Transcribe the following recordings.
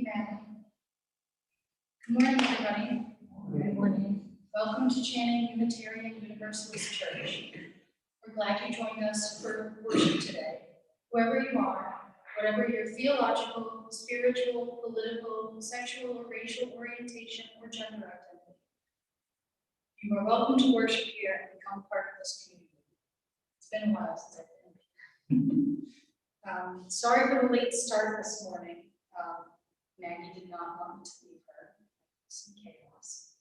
Maddie. Good morning, everybody. Good morning. Welcome to Channing Unitarian Universalist Church. We're glad you joined us for worship today. Whoever you are, whatever your theological, spiritual, political, sexual, or racial orientation or gender identity, you are welcome to worship here and become part of this community. It's been a while since I've been here. Sorry for the late start this morning. Maggie did not want me to leave her. Some chaos.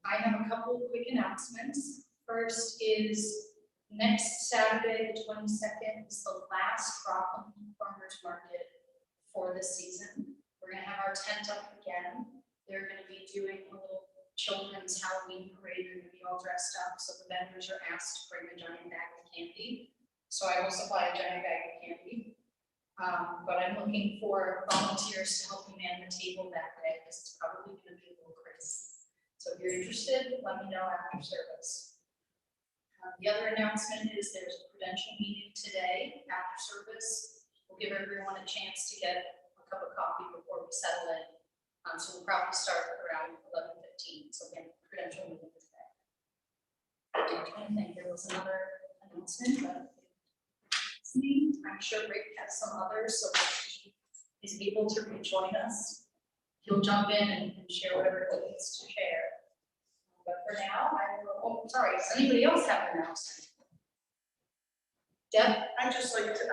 I have a couple of quick announcements. First is next Saturday, the 22nd, is the last Rockland Farmers Market for this season. We're going to have our tent up again. They're going to be doing a little children's Halloween parade. They're going to be all dressed up, so the vendors are asked to bring a giant bag of candy. So I will supply a giant bag of candy. But I'm looking for volunteers to help me man the table that day because it's probably going to be a little crazy. So if you're interested, let me know after service. The other announcement is there's a credential meeting today after service. We'll give everyone a chance to get a cup of coffee before we settle in. So we'll probably start around 11:15. So again, credential meeting today. I'm trying to think, there was another announcement, but I'm sure Rick has some others, so if he's able to rejoin us, he'll jump in and share whatever he needs to share. But for now, I will, sorry, does anybody else have an announcement? Deb? I'd just like to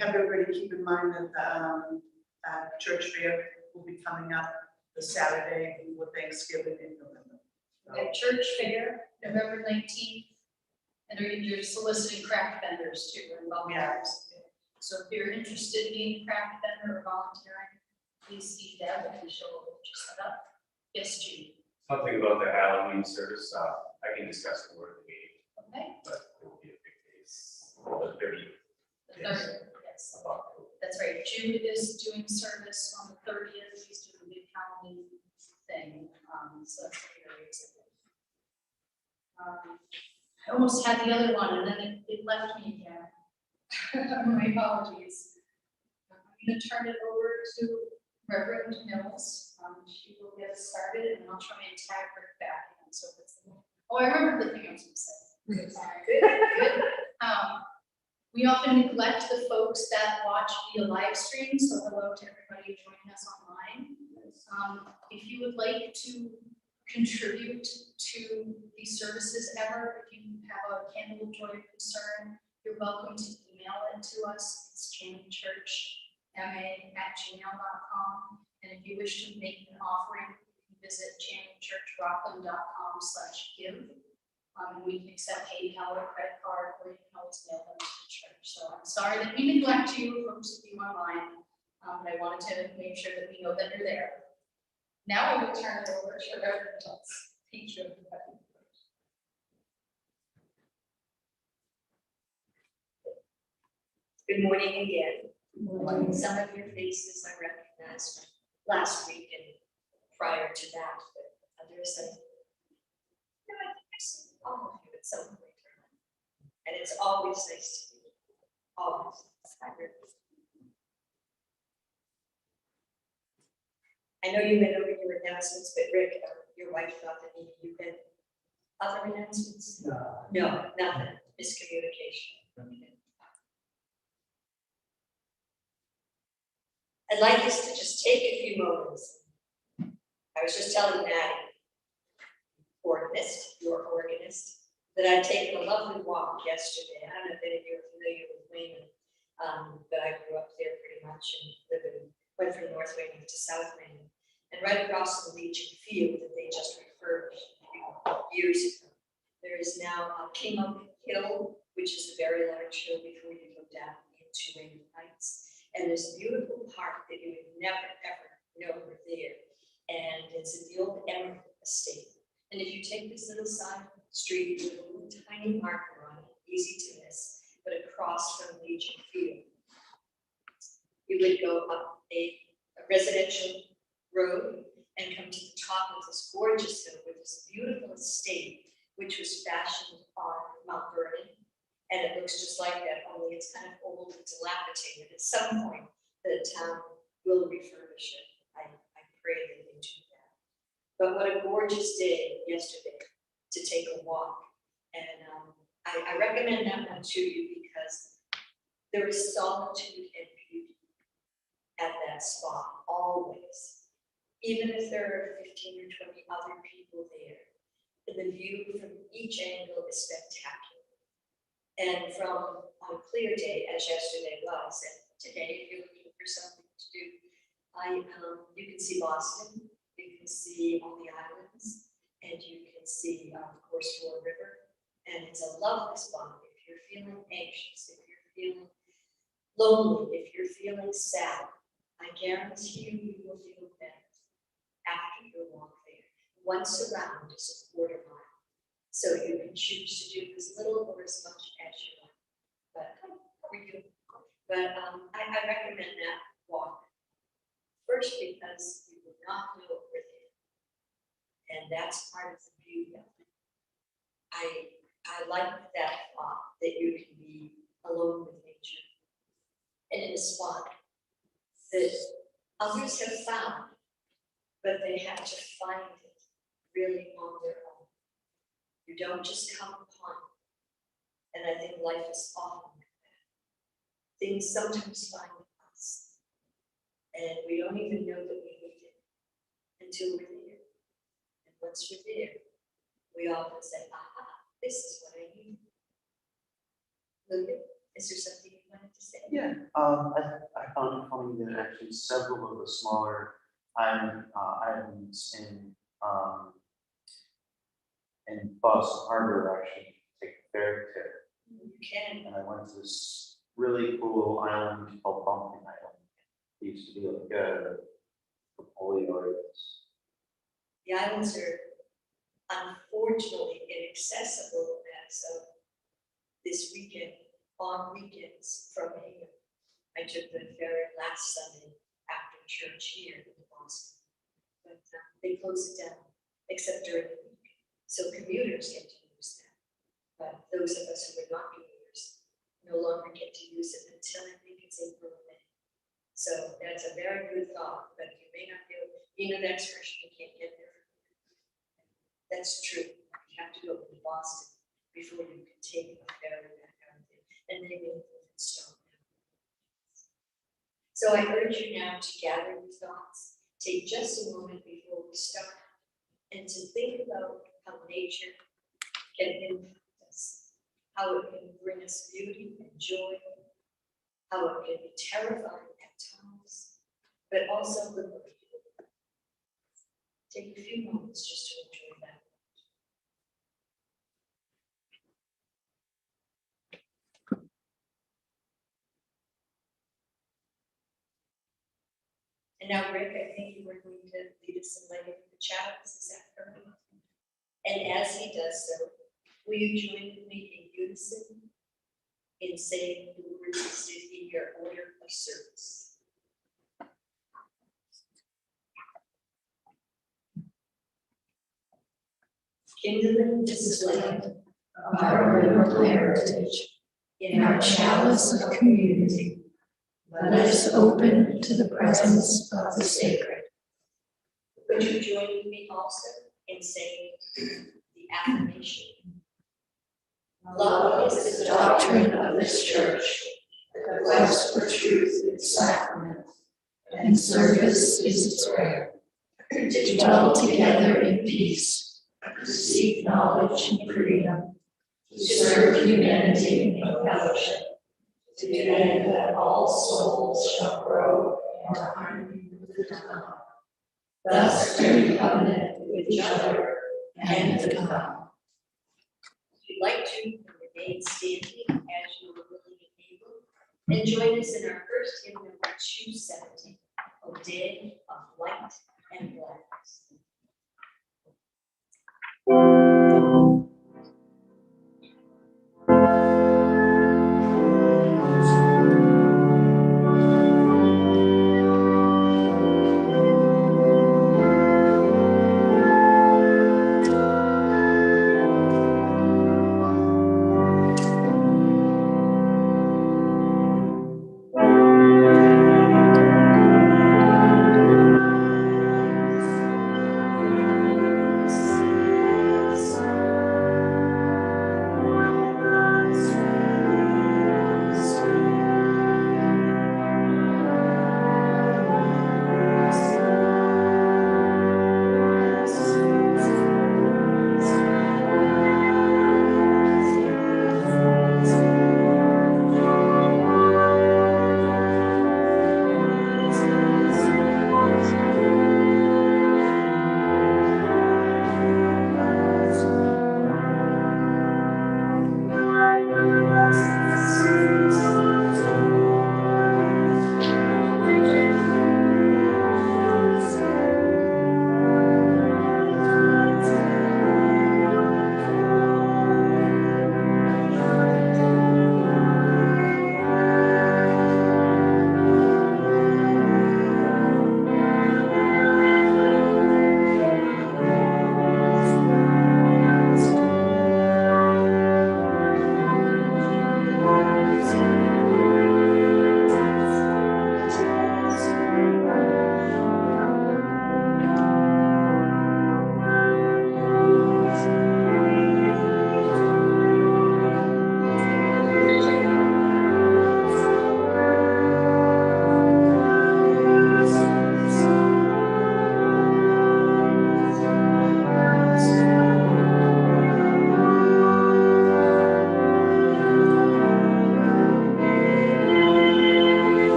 have everybody keep in mind that the church fair will be coming up this Saturday before Thanksgiving in November. The church fair, November 19th. And you're soliciting craft vendors too, and volunteers. So if you're interested in being a craft vendor or volunteering, please see Deb and she'll set up. Yes, Jude. Something about the Halloween service, I can discuss the word of the meeting, Okay. but it will be a big case. The 30th. The 30th, yes. That's right. Jude is doing service on the 30th. He's doing a big Halloween thing. So that's very exciting. I almost had the other one and then it left me again. My apologies. I'm going to turn it over to Reverend Mills. She will get us started and I'll try and tag her back in. So it's, oh, I remember the thing I was going to say. Good. We often neglect the folks that watch via live stream. So hello to everybody joining us online. If you would like to contribute to these services ever, if you have a candle of joy or concern, you're welcome to email it to us. It's channingchurchma@gmail.com. And if you wish to make an offering, you can visit channingchurchrockland.com/give. And we can accept PayPal or credit card, or you can always mail them to the church. So I'm sorry that we neglect you, folks of you online, but I wanted to make sure that we know that you're there. Now I will turn it over to Reverend Mills. Thank you, everybody. Good morning again. Good morning. Some of your faces I recognized from last week and prior to that, but others I think I've seen all of you at some point. And it's always nice to meet you. Always. I know you went over your announcements, but Rick, your wife thought that maybe you had other announcements? No, nothing. Miscommunication. I'd like us to just take a few moments. I was just telling Maddie, your organist, that I'd taken a lovely walk yesterday. I don't know if any of you are familiar with Wayman, but I grew up there pretty much and went from North Wayman to South Wayman. And right across the Legion Field that they just refurbished years ago, there is now King Oak Hill, which is a very large hill before you go down into Wayman Heights. And there's a beautiful park that you would never, ever know were there. And it's in the old Emerald Estate. And if you take this little side street with a little tiny marker on it, easy to miss, but across from Legion Field, you would go up a residential road and come to the top of this gorgeous hill with this beautiful estate, which was fashioned on Mount Vernon. And it looks just like that, only it's kind of old and dilapidated. At some point, the town will refurbish it. I pray that they do that. But what a gorgeous day yesterday to take a walk. And I recommend that one to you because there is solitude and beauty at that spot, always. Even if there are 15 or 20 other people there, the view from each angle is spectacular. And from a clear day, as yesterday was, and today, if you're looking for something to do, you can see Boston, you can see all the islands, and you can see, of course, Fort River. And it's a lovely spot if you're feeling anxious, if you're feeling lonely, if you're feeling sad. I guarantee you will feel better after your walk there. Once around is a quarter mile. So you can choose to do as little or as much as you like. But how are you? But I recommend that walk. First, because you will not know it with you. And that's part of the beauty of it. I like that thought that you can be alone with nature and in a spot that others have found, but they have to find it really on their own. You don't just come upon it. And I think life is often like that. Things sometimes find us, and we don't even know that we need it until we're there. And once we're there, we often say, aha, this is what I need. Logan, is there something you wanted to say? Yeah, I found it funny that actually several of the smaller islands in Boston Harbor actually take a ferry trip. You can. And I went to this really cool island called Bumpkin Island. It used to be like a polio areas. The islands are unfortunately inaccessible as of this weekend, on weekends from here. I took the ferry last Sunday after church here in Boston. But they close it down, except during the week. So commuters get to use that. But those of us who are not commuters no longer get to use it until I think it's April or May. So that's a very good thought, but you may not be able, you know the expression, you can't get there. That's true. You have to go to Boston before you can take a ferry back out there. And they will stop now. So I urge you now to gather your thoughts, take just a moment before we start, and to think about how nature can impact us, how it can bring us beauty and joy, how it can be terrifying at times, but also liberating. Take a few moments just to enjoy that. And now, Rick, I think you were going to lead us in lighting the chalice, is that correct? And as he does so, will you join with me in unison in saying the words listed in your order of service? Kindling this flame of our liberal heritage in our chalice of community. Let us open to the presence of the sacred. Would you join with me also in saying the affirmation? Love is the doctrine of this church, the quest for truth its sacrament, and service is its prayer. To dwell together in peace, to seek knowledge and freedom, to serve humanity in fellowship, to demand that all souls shall grow into harmony with the divine, thus in covenant with each other and with God. If you'd like to, remain standing as you are willing and able, and join us in our first hymn, number 270, O Day of Light and Gladness.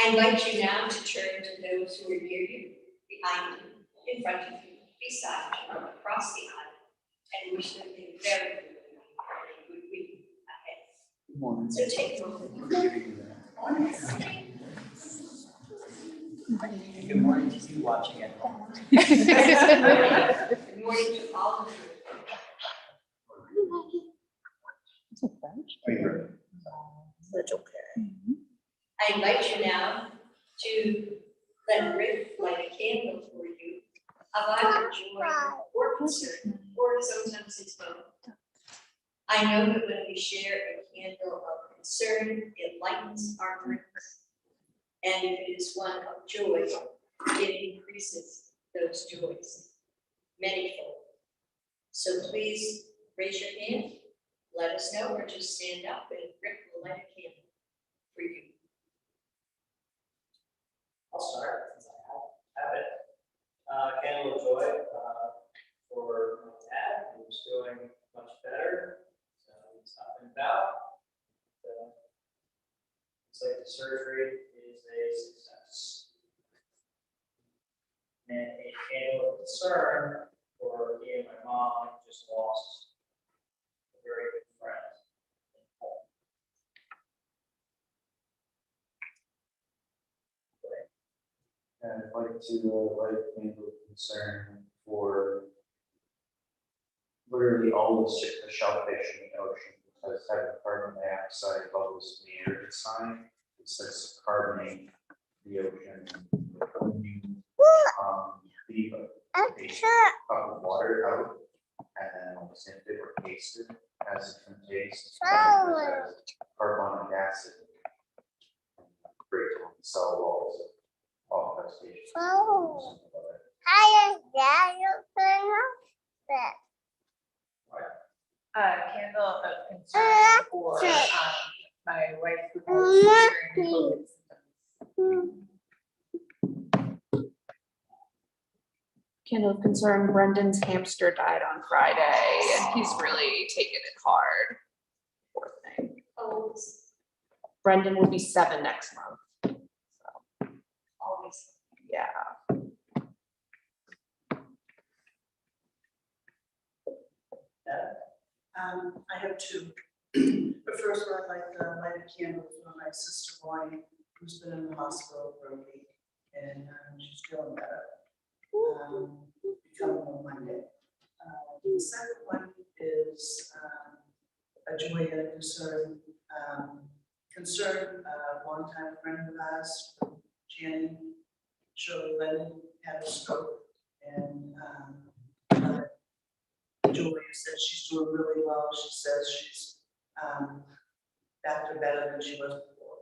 I invite you now to turn to those who are near you, behind you, in front of you, beside you, across the aisle, and wish them a very good week ahead. So take a moment. Good morning to you watching at home. Good morning to all of you. That's okay. I invite you now to let Rick light a candle for you of either joy or concern, or sometimes it's both. I know that when we share a candle of concern, it lightens our burdens. And if it is one of joy, it increases those joys manyfold. So please raise your hand, let us know, or just stand up and Rick will light a candle for you. I'll start since I have it. Candle of joy for my dad, who's doing much better. So he's up and about. Looks like the surgery is a success. And a candle of concern for me and my mom, who just lost a very good friend. And I'd like to light a candle of concern for literally all the shellfish in the ocean, because having carbon dioxide bubbles in the air inside, it starts to carbonate the ocean. When you leave a cup of water out, and then almost sniff it or taste it, has a different taste. It has carbonic acid. Great on the cell walls. All crustaceans. Candle of concern for my wife who has experienced COVID symptoms. Candle of concern, Brendan's hamster died on Friday and he's really taken it hard. Poor thing. Oh, Brendan will be 7 next month. So, always. yeah. I have two. But first, I'd like to light a candle for my sister Bonnie, who's been in the hospital for a week, and she's feeling better. Coming on Monday. The second one is a joy and a concern. A longtime friend of ours, Jenny Shirley Lennon, had a stroke, and Joy says she's doing really well. She says she's back to better than she was before.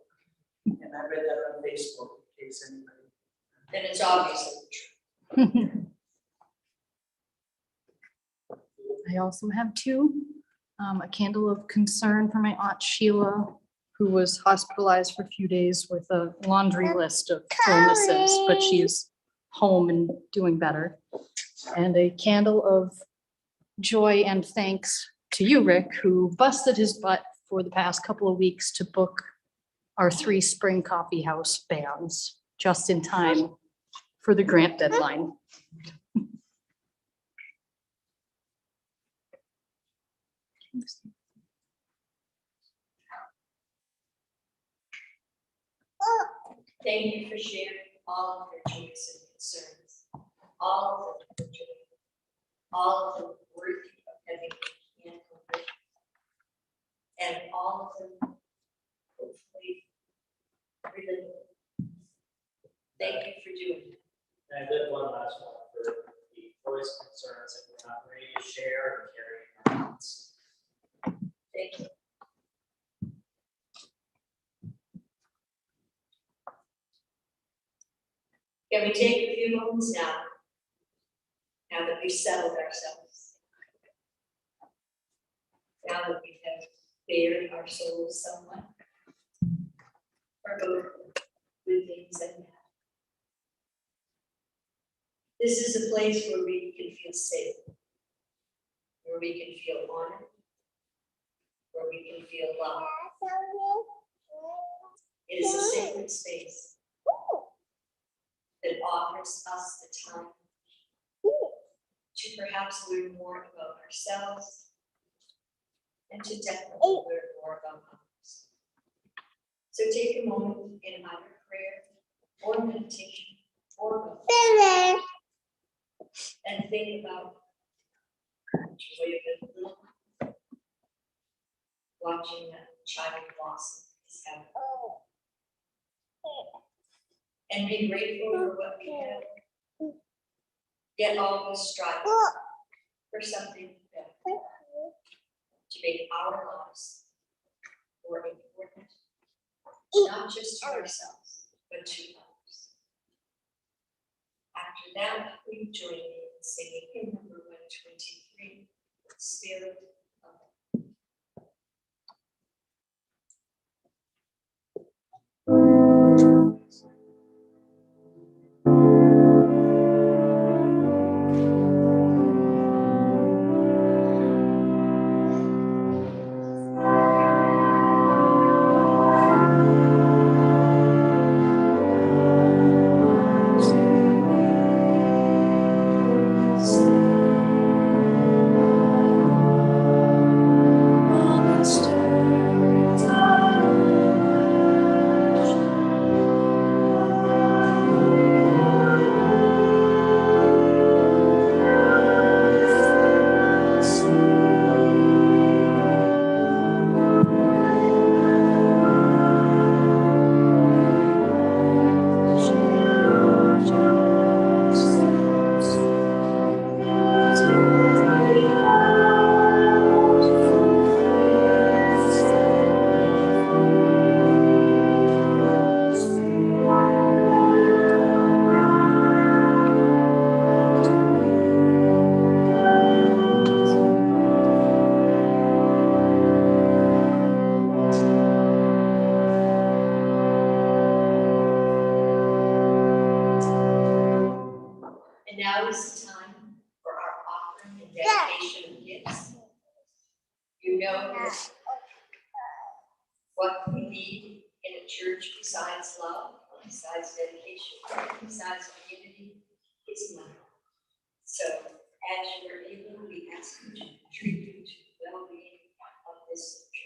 And I read that on Facebook in case anybody. Then it's obviously true. I also have two. A candle of concern for my Aunt Sheila, who was hospitalized for a few days with a laundry list of illnesses, but she's home and doing better. And a candle of joy and thanks to you, Rick, who busted his butt for the past couple of weeks to book our 3 spring coffee house bands just in time for the grant deadline. Thank you for sharing all of your joys and concerns, all of the joy, all of the work of having a candle, and all of them hopefully relatable. Thank you for doing it. And I did one last one for the voice concerns that we're not ready to share and carry in our hearts. Thank you. Can we take a few moments now that we've settled ourselves? Now that we have bared our souls somewhat, for both good things and bad. This is a place where we can feel safe, where we can feel honored, where we can feel loved. It is a sacred space that offers us the time to perhaps learn more about ourselves and to definitely learn more about others. So take a moment in either prayer or meditation or both and think about joy of the little one, watching that child blossom is heaven. And be grateful for what we have. Yet always strive for something better to make our lives more important, not just to ourselves, but to others. After that, we join me in singing hymn number 123, Spirit of And now is the time for our offering and dedication of gifts. You know what we need in a church besides love, besides dedication, besides community, is money. So as you are able, we ask you to contribute to the well-being of this church.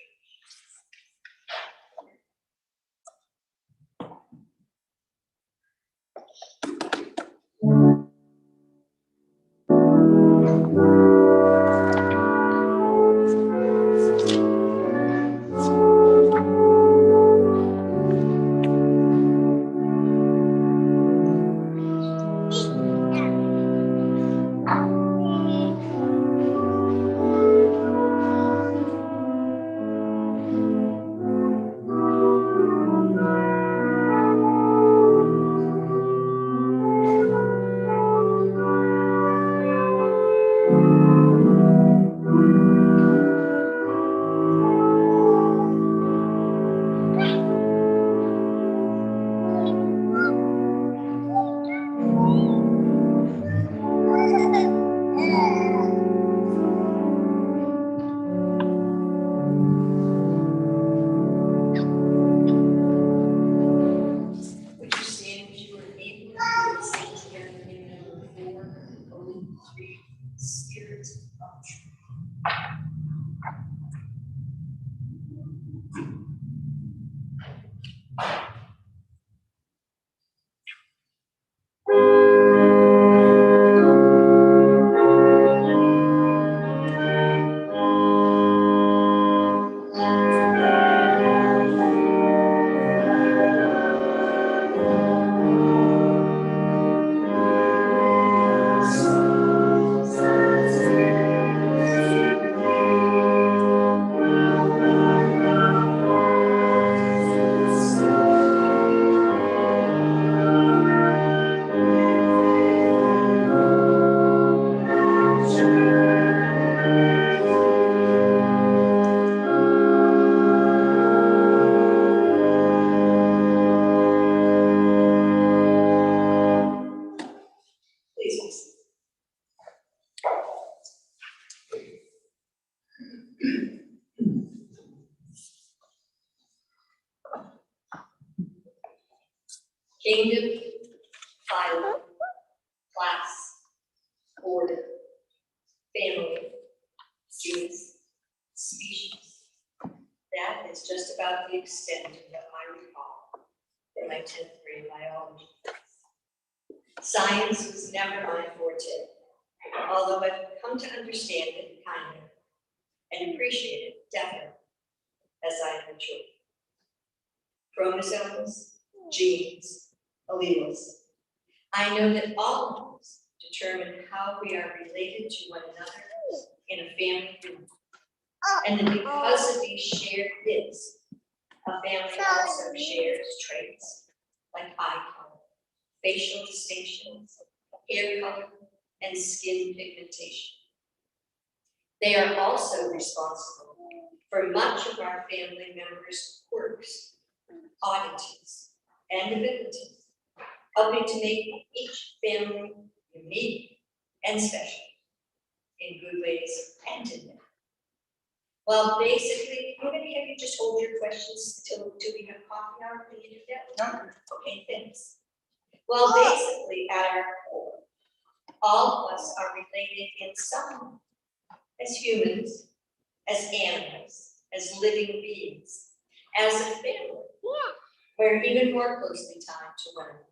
Kingdom, phylum, class, order, family, genus, species. That is just about the extent of what I recall in my 10th grade biology. Science was never my forte, although I've come to understand it kind of and appreciate it definitely as I mature. Chromosomes, genes, alleles. I know that all of those determine how we are related to one another in a family group. And that because of these shared bits, a family also shares traits like eye color, facial distinctions, hair color, and skin pigmentation. They are also responsible for much of our family members' quirks, oddities, and abilities, helping to make each family unique and special in good ways and in bad. Well, basically, how many of you just hold your questions till we have coffee hour? Can you do that? No. Okay, thanks. Well, basically, at our core, all of us are related in some way, as humans, as animals, as living beings, as a family. We're even more closely tied to one another.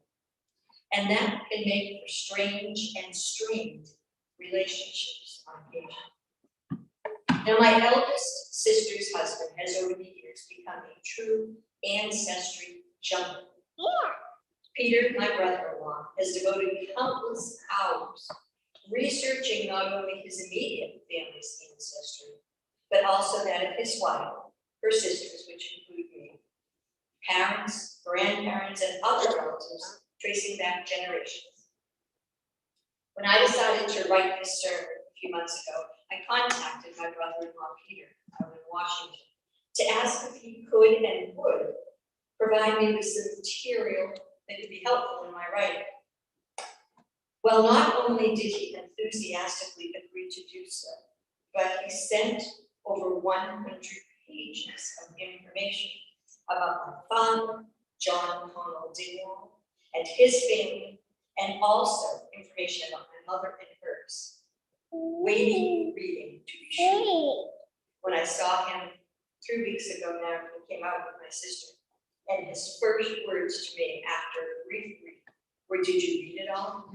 And that can make for strange and strained relationships on occasion. Now, my eldest sister's husband has over the years become a true ancestry junkie. Peter, my brother-in-law, has devoted countless hours researching not only his immediate family's ancestry, but also that of his wife, her sisters, which include me, parents, grandparents, and other relatives tracing back generations. When I decided to write this sermon a few months ago, I contacted my brother-in-law, Peter, out in Washington, to ask if he could and would provide me with some material that could be helpful in my writing. Well, not only did he enthusiastically agree to do so, but he sent over 100 pages of information about my father, John Connell Dingwall, and his family, and also information about my mother and hers. Weighty reading, to be sure. When I saw him 3 weeks ago now, he came out with my sister, and his first words to me after a brief read were, "Did you read it all?"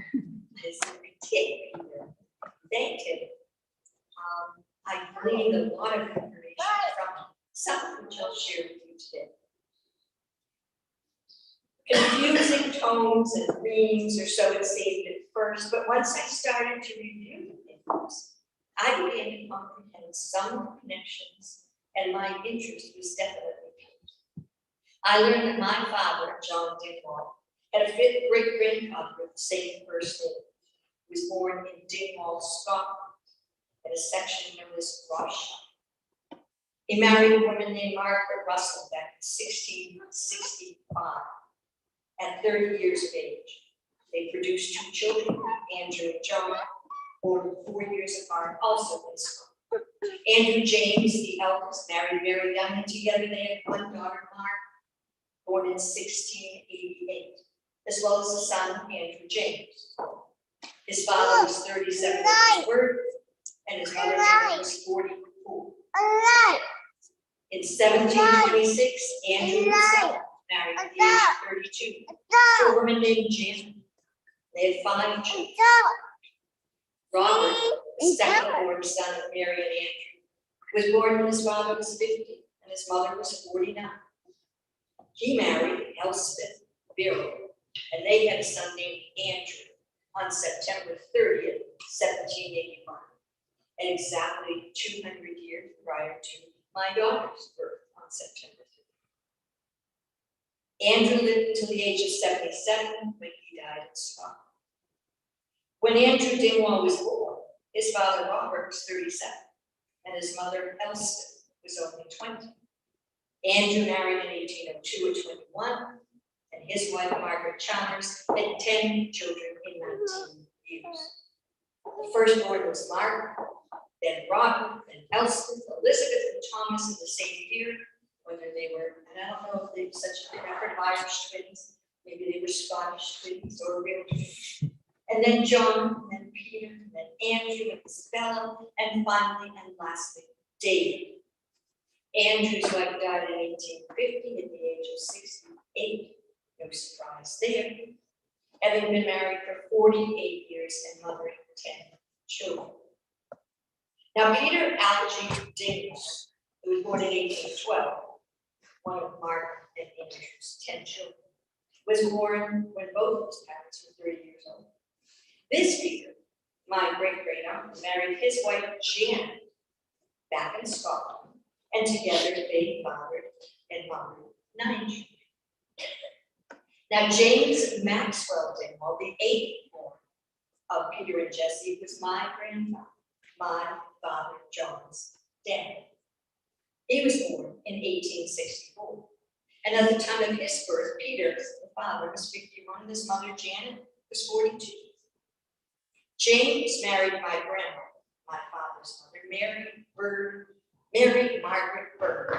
I said, "I did, Peter." Thanked him. I gleaned a lot of information from him, some of which I'll share with you today. Confusing tones and reams, or so it seemed at first, but once I started to review the things, I began to comprehend some connections, and my interest was definitely piqued. I learned that my father, John Dingwall, had a fifth great-grandfather with the same first name. He was born in Dingwall, Scotland, in a section known as Ross. He married a woman named Margaret Russell back in 1665. At 30 years of age, they produced 2 children, Andrew and John, born 4 years apart, also in Scotland. Andrew James, the eldest, married very young, and together they had 1 daughter, Margaret, born in 1688, as well as a son, Andrew James. His father was 37 when he was birth, and his mother was 44. In 1726, Andrew himself married at the age of 32 to a woman named Janet. They had 5 children. Robert, the second-born son of Mary and Andrew, was born when his father was 50 and his mother was 49. He married Elspeth Birrell, and they had a son named Andrew on September 30th, 1781, and exactly 200 years prior to my daughter's birth on September 30th. Andrew lived until the age of 77 when he died in Scotland. When Andrew Dingwall was born, his father Robert was 37, and his mother Elspeth was only 20. Andrew married in 1802 at 21, and his wife Margaret Chalmers had 10 children in 19 years. The firstborn was Margaret, then Robert, then Elspeth, Elizabeth, and Thomas in the same year. Whether they were, and I don't know if they were such a record of Irish twins, Maybe they were Scottish twins or real twins. And then John, and then Peter, and then Andrew, and Isabella, and finally, and lastly, David. Andrew's wife died in 1850 at the age of 68. No surprise there. Having been married for 48 years and mothering 10 children. Now, Peter Algie Dingwall, who was born in 1812, one of Mark and Andrew's 10 children, was born when both of his parents were 30 years old. This Peter, my great-great-uncle, married his wife Janet back in Scotland, and together they fathered and mothered 9 children. Now, James Maxwell Dingwall, the 8th born of Peter and Jessie, was my grandfather, my father John's dad. He was born in 1864. And at the time of his birth, Peter, the father, was 51, and his mother Janet was 42. James married my grandmother, my father's mother, Mary Margaret Bird,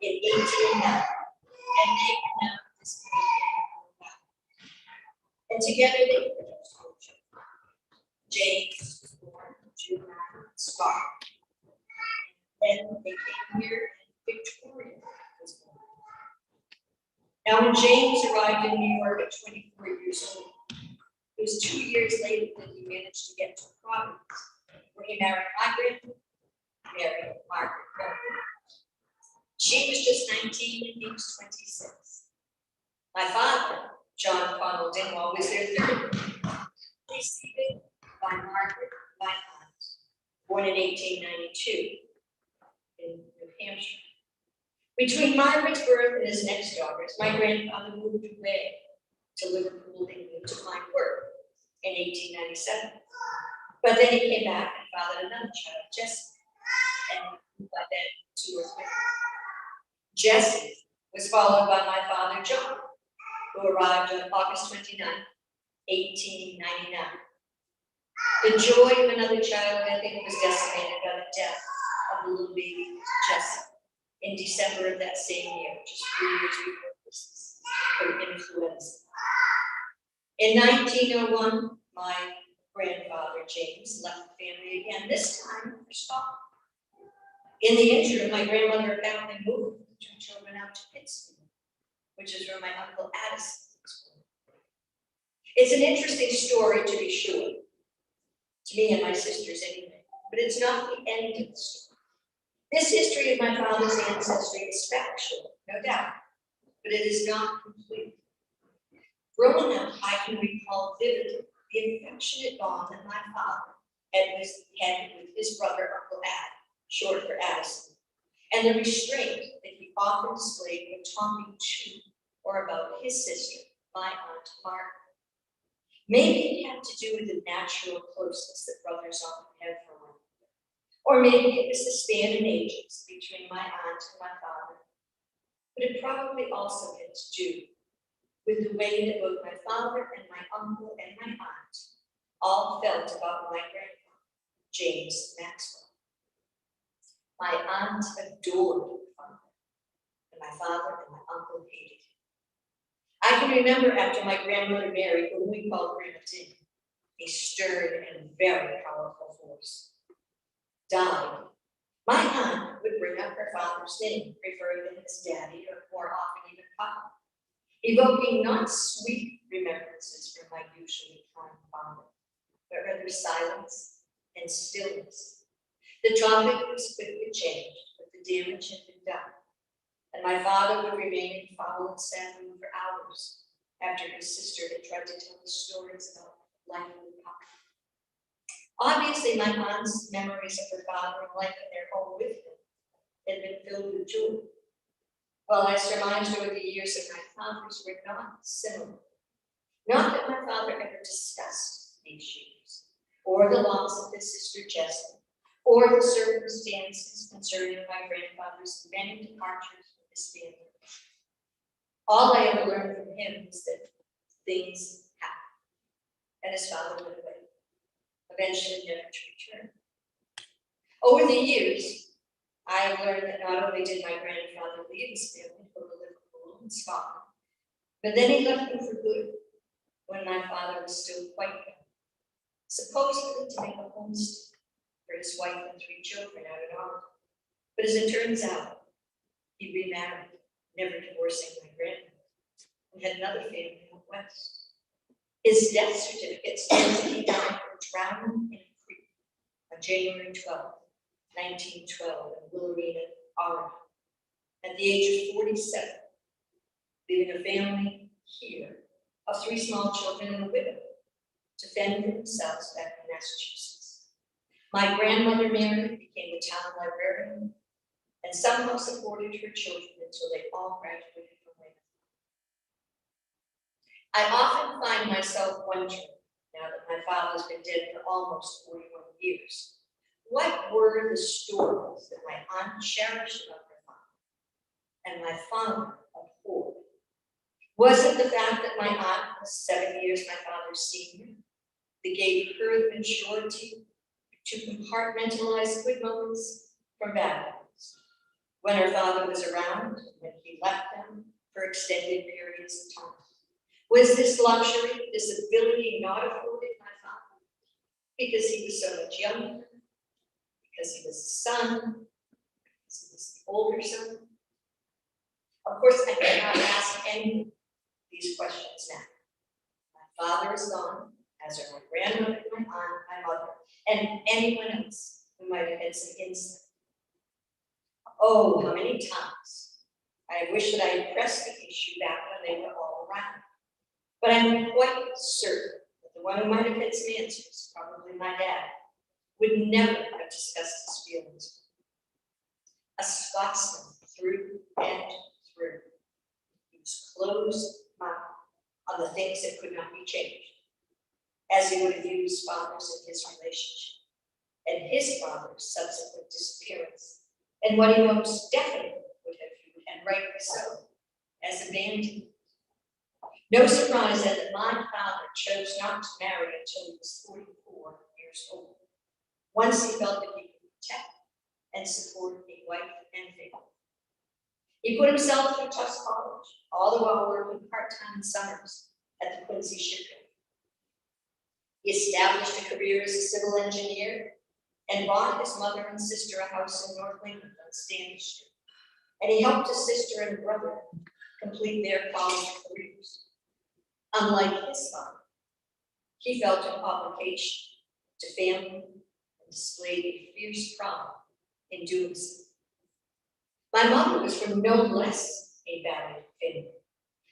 in 1809, and they pronounced this baby. And together they produced 4 children. James was born in June 9, Scotland. Then they came here, and Victoria was born. Now, when James arrived in New York at 24 years old, it was 2 years later that he managed to get to Providence, where he married my grandmother, Mary Margaret Bird. She was just 19 and he was 26. My father, John Connell Dingwall, was their 3rd, preceded by Margaret, my aunt, born in 1892 in New Hampshire. Between Margaret's birth and his next daughters, my grandfather moved away to Liverpool, England, to find work in 1897. But then he came back and fathered another child, Jessie, and by then 2 or 3. Jessie was followed by my father, John, who arrived on August 29, 1899. The joy of another child, I think, was decimated by the death of the little baby, Jessie, in December of that same year, just 3 years before Christmas, from influenza. In 1901, my grandfather, James, left the family again, this time for Scotland. In the interim, my grandmother apparently moved the 2 children out to Pittsburgh, which is where my uncle Addison was born. It's an interesting story, to be sure, to me and my sisters anyway, but it's not the end of the story. This history of my father's ancestry is factual, no doubt, but it is not complete. Growing up, I can recall vividly the affectionate bond that my father had with his brother, Uncle Ad, short for Addison, and the restraint that he often displayed when talking to or about his sister, my aunt Margaret. Maybe it had to do with the natural closeness that brothers often have for one another, or maybe it was the span in ages between my aunt and my father, but it probably also had to do with the way that both my father and my uncle and my aunt all felt about my grandfather, James Maxwell. My aunt adored my father, and my father and my uncle hated him. I can remember after my grandmother Mary, whom we called Grandma Ding, a stern and very powerful force, died. My aunt would bring up her father's name, referring to him as Daddy, or more often even Papa, evoking not sweet remembrances from my usually kind father, but rather silence and stillness. The topic was quickly changed, but the damage had been done, and my father would remain in foul and sad mood for hours after his sister had tried to tell the stories about life with Papa. Obviously, my aunt's memories of her father and life in their home with him had been filled with joy, while I surmised over the years that my father's were not similar. Not that my father ever discussed these issues, or the loss of his sister Jessie, or the circumstances concerning my grandfather's many departures from his family. All I ever learned from him was that things happen, and his father went away, eventually never to return. Over the years, I have learned that not only did my grandfather leave his family for Liverpool in Scotland, But then he left me for good when my father was still quite young, supposedly to make a homestead for his wife and 3 children out in Oregon. But as it turns out, he remarried, never divorcing my grandmother, and had another family out west. His death certificate states that he died from drowning in a creek on January 12, 1912 in Willarina, Oregon, at the age of 47, leaving a family here of 3 small children and a widow to fend for themselves back in Massachusetts. My grandmother Mary became a town librarian and somehow supported her children until they all graduated from Weymouth. I often find myself wondering, now that my father's been dead for almost 41 years, what were the stories that my aunt cherished about her father and my father abhorred? Was it the fact that my aunt was 7 years my father's senior that gave her the maturity to compartmentalize good moments from bad ones? When her father was around, when he left them for extended periods of time. Was this luxury, this ability not afforded my father because he was so much younger, because he was a son, because he was the older son? Of course, I cannot ask any of these questions now. My father is gone, as are my grandmother, my aunt, my mother, and anyone else who might have had some insight. Oh, how many times I wish that I had pressed the issue back when they were all around. But I'm quite certain that the one who might have had some answers, probably my dad, would never have discussed his feelings. A Scotsman through and through. He was closed mouth on the things that could not be changed, as he would have used fathers in his relationship, and his father's subsequent disappearance, and what he most definitely would have viewed, and rightly so, as abandonment. No surprise then that my father chose not to marry until he was 44 years old. Once he felt that he could protect and support a wife and family. He put himself through Tufts College, all the while working part-time in summers at the Quincy shipyard. He established a career as a civil engineer and bought his mother and sister a house in North Weymouth on Standish Street. And he helped his sister and brother complete their college careers. Unlike his father, he felt an obligation to family and displayed a fierce pride in doing so. My mother was from no less a valiant family.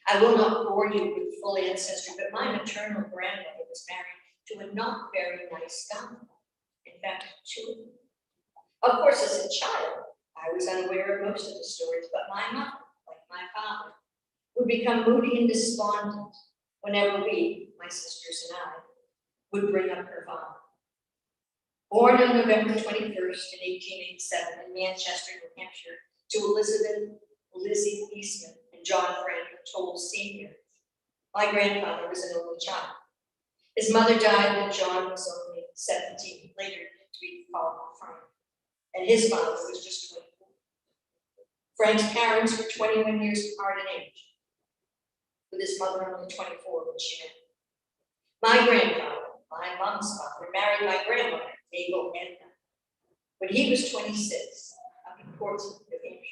I will not bore you with full ancestry, but my maternal grandmother was married to a not very nice guy. In fact, 2 of them. Of course, as a child, I was unaware of most of the stories, but my mother, like my father, would become moody and despondent whenever we, my sisters and I, would bring up her father. Born on November 21st in 1887 in Manchester, New Hampshire, to Elizabeth Lizzie Eastman and John Frank Toll Sr., my grandfather was an only child. His mother died when John was only 17, later to be called Frank, and his father was just 24. Frank's parents were 21 years apart in age, with his mother only 24 when she met. My grandfather, my mom's father, married my grandmother, Mabel Edna, when he was 26, up in Portsmouth, New Hampshire.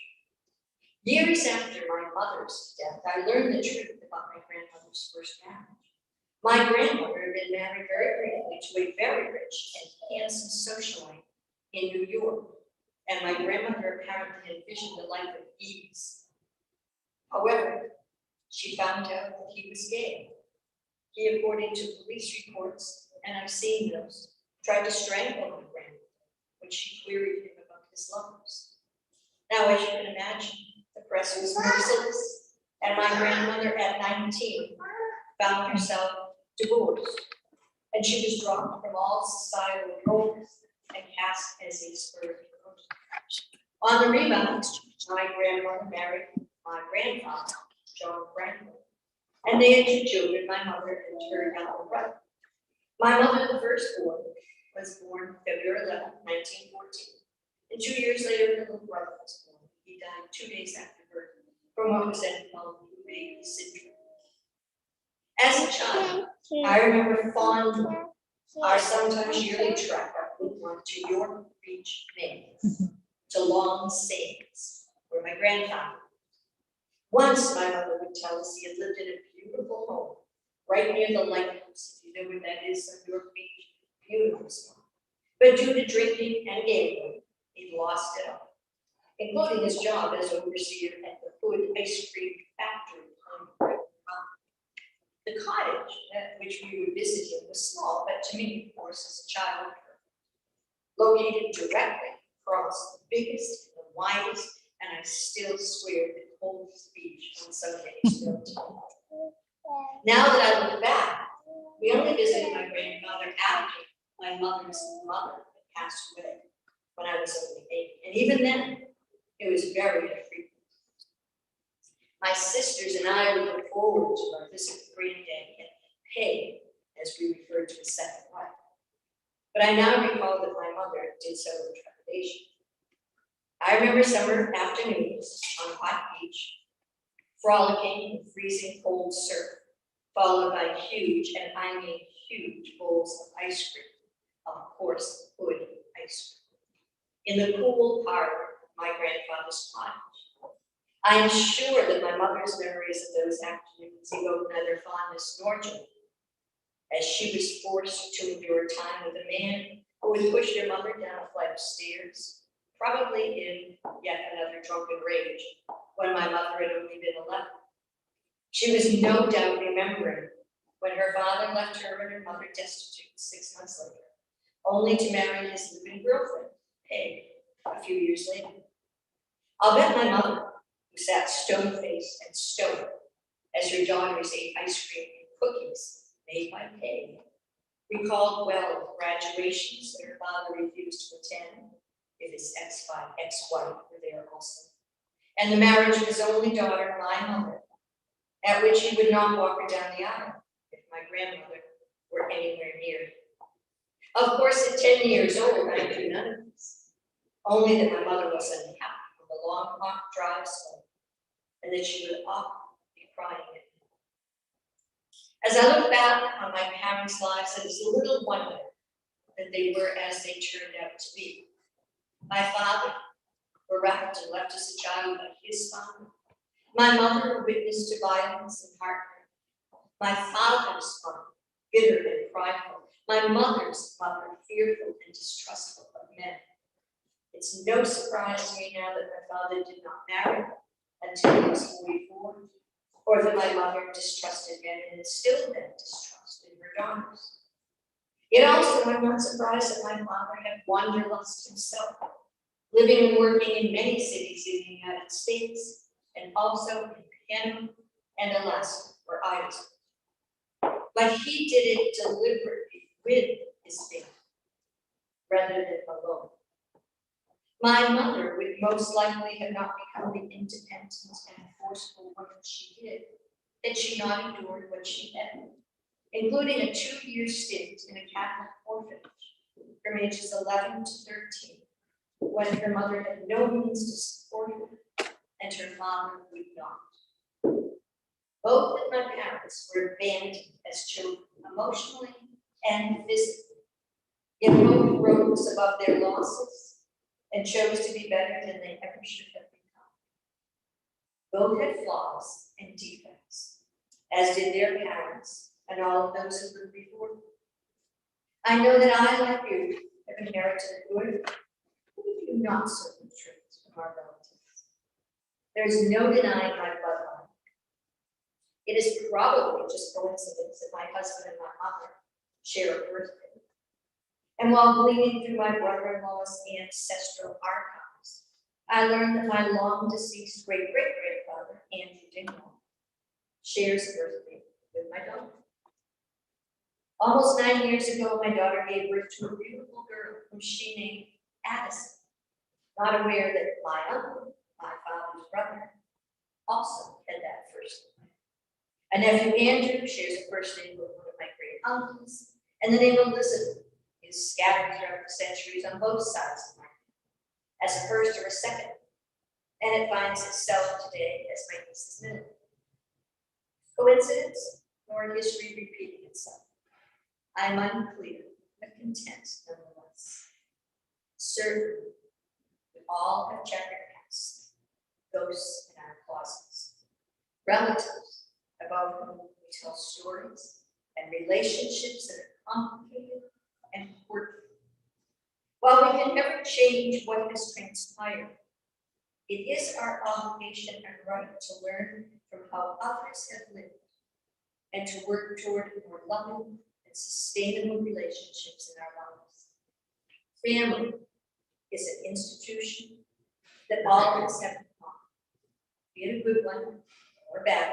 Years after my mother's death, I learned the truth about my grandmother's first marriage. My grandmother had been married very briefly to a very rich and handsome socialite in New York, and my grandmother apparently envisioned a life of ease. However, she found out that he was gay. He, according to police reports, and I've seen those, tried to strangle my grandmother when she queried him about his lovers. Now, as you can imagine, the press was merciless, and my grandmother at 19 found herself divorced, and she was dropped from all societal roles and cast as a spur. On the rebound, my grandmother married my grandfather, John Franklin, and they had 2 children, my mother and her younger brother. My mother, the firstborn, was born February 11, 1914, and 2 years later, her little brother was born. He died 2 days after birth from what was then called baby syndrome. As a child, I remember fondly our sometimes yearly trek up Route 1 to York Beach, Maine, to Long Saints, where my grandfather lived. Once my mother would tell us he had lived in a beautiful home right near the lighthouse. If you know where that is on York Beach, beautiful spot. But due to drinking and gambling, he'd lost it all, including his job as overseer at the Hood Ice Cream Factory on Brighton Mountain. The cottage at which we would visit him was small, but to me, of course, as a child, located directly across the biggest and the widest, and I still swear the coldest beach on some days built. Now that I look back, we only visited my grandfather after my mother's mother had passed away when I was only 8, and even then, it was very infrequent. My sisters and I would look forward to our visit with Granddaddy and Peg, as we referred to his second wife. But I now recall that my mother did so with trepidation. I remember summer afternoons on a hot beach, frolicking in freezing cold surf, followed by huge, and I mean huge, bowls of ice cream, of course, Hood ice cream, in the cool parlor of my grandfather's cottage. I am sure that my mother's memories of those afternoons evoke neither fondness nor joy, as she was forced to endure time with a man who would push her mother down a flight of stairs, probably in yet another drunken rage, when my mother had only been 11. She was no doubt remembering when her father left her and her mother destitute 6 months later, only to marry his living girlfriend, Peg, a few years later. I'll bet my mother, who sat stone-faced and stoic as her daughters ate ice cream and cookies made by Peg, recalled well graduations that her father refused to attend, if his ex-wife were there also, and the marriage of his only daughter, my mother, at which he would not walk her down the aisle if my grandmother were anywhere near. Of course, at 10 years old, I knew none of this, only that my mother was unhappy with the long, hot drives home, and that she would often be crying at me. As I look back on my parents' lives, it is little wonder that they were as they turned out to be. My father, bereft and left as a child by his father. My mother, a witness to violence and heartbreak. My father's mother, bitter and prideful. My mother's mother, fearful and distrustful of men. It's no surprise to me now that my father did not marry until he was 44, or that my mother distrusted men and instilled that distrust in her daughters. Yet also, I'm not surprised that my father had wanderlust himself, living and working in many cities in the United States, and also in Canada and Alaska, where I was. But he did it deliberately with his family, rather than alone. My mother would most likely have not become the independent and forceful woman she did, had she not endured what she had, including a 2-year stint in a Catholic orphanage from ages 11 to 13, when her mother had no means to support her and her father would not. Both of my parents were abandoned as children, emotionally and physically, yet both rose above their losses and chose to be better than they ever should have become. Both had flaws and defects, as did their parents and all of those who lived before them. I know that I, like you, have inherited a good, but we do not certain traits from our relatives. There is no denying my bloodline. It is probably just coincidence that my husband and my mother share a birthday. And while gleaning through my brother-in-law's ancestral archives, I learned that my long-deceased great-great-grandfather, Andrew Dingwall, shares a birthday with my daughter. Almost 9 years ago, my daughter gave birth to a beautiful girl whom she named Addison, not aware that my uncle, my father's brother, also had that first name. A nephew, Andrew, shares a first name with one of my great uncles, and the name Elizabeth is scattered throughout the centuries on both sides of my family, as a first or a second, and it finds itself today as my niece's middle. Coincidence? Nor or history repeating itself. I am unclear, but content nonetheless. Certain, we all have checkered pasts, ghosts in our closets, relatives about whom we tell stories, and relationships that are complicated and hurtful. While we can never change what has transpired, it is our obligation and right to learn from how others have lived and to work toward more loving and sustainable relationships in our lives. Family is an institution that all of us have in common, be it a good one or a bad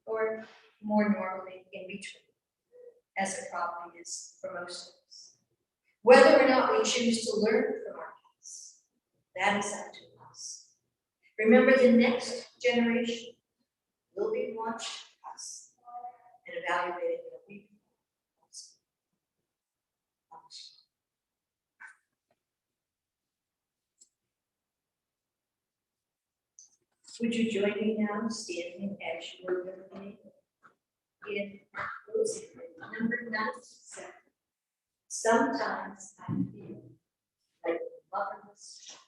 one, or more normally in between, as it probably is for most of us. Whether or not we choose to learn from our past, that is up to us. Remember, the next generation will be watching us and evaluating what we also. Would you join me now, standing as you were with me in closing number 97? Sometimes I feel like a motherless child.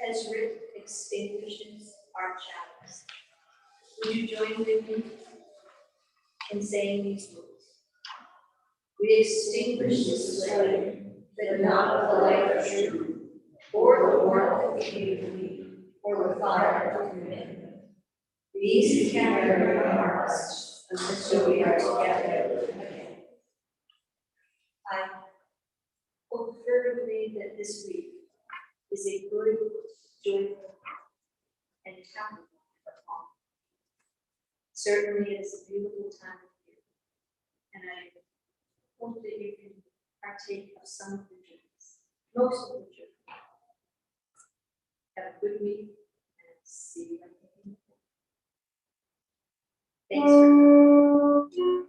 As Rick extinguishes our chalice, would you join with me in saying these words? We extinguish this flame, that not the light of truth, or the warmth of community, or the fire of commitment. These carry our hearts until we are together again. I hope fervently that this week is a good, joyful, and happy one for all. Certainly, it is a beautiful time of year, and I hope that you can partake of some of the joys, most of the joy. Have a good week, and see you again. Thanks for coming.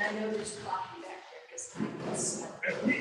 I know there's coffee back there, because I can smell it.